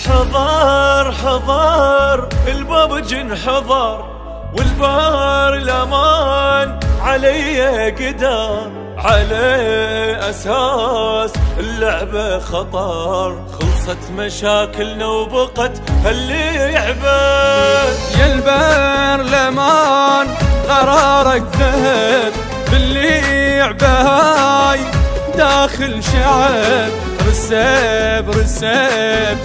حضر حضر البابج انحضر، والبار الامان علي قدر، على اساس اللعبة خطر، خلصت مشاكلنا وبقت اللي يعبه. يا البار الامان قرارك ذهب، باللي يعبه هاي داخل شعب، رسب رسب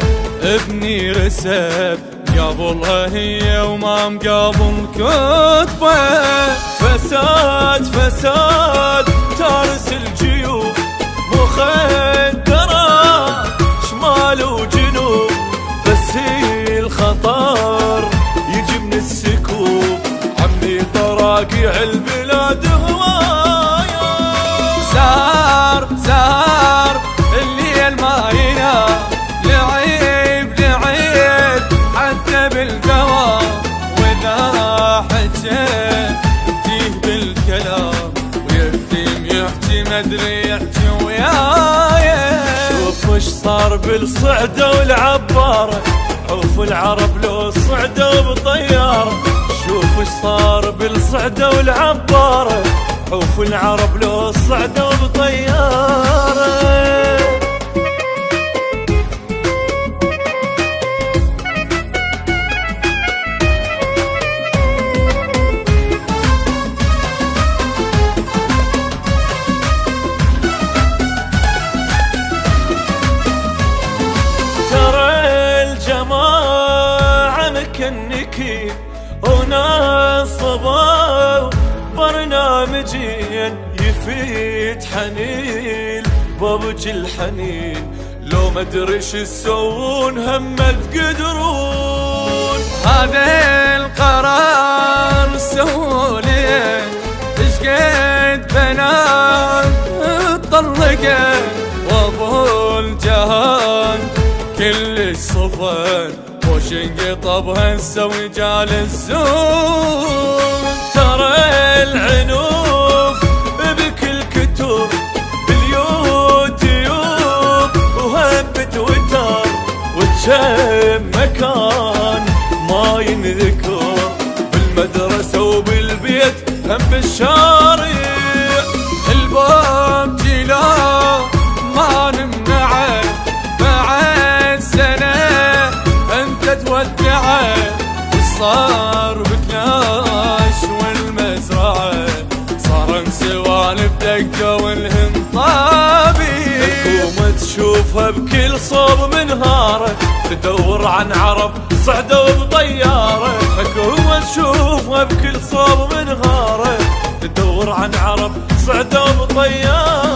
ابني رسب، قابلها هي وما مقابل كتبه. فساد فساد تارس الجيوب، مخدرات شمال وجنوب، بس هي الخطر يجي من السكوب، عمي طراقيع البلاد هوايا. سهر سهر الليل ما ينام، لعيب لعيب حتى بالدوام، واذا حكيت فيه بالكلام، ويكتم يحكي مدري يحكي وياي. شوف اش صار بالصعدة والعبارة، عوف العرب لو صعدوا بطيارة. شوف اش صار بالصعدة والعبارة، عوف العرب لو صعدوا بطيارة. مكنكين ونصبوا برنامجين، يفيد حنين بابج الحنين، لو ما ادري شو تسوون هم ما تقدرون. هذا القرار سووا لي، ايش قد بنات طلقت، وابو الجهان كلش صفن، وش انقطبها نسوي جال الزون. ترى العنوف بكل كتب باليوتيوب، وهم بتويتر، وكم مكان ما ينذكر، بالمدرسة وبالبيت هم بالشارع. الباب جلا ما نمنعه، بعد سنة انت تودعه، صار بكلاش والمزرعة، صار سوالف دقة والهم طابي. حكومة تشوفها بكل صوب منهارة، تدور عن عرب صعدوا بطيارة. حكومة تشوفها بكل صوب منهارة، تدور عن عرب صعدوا بطيارة.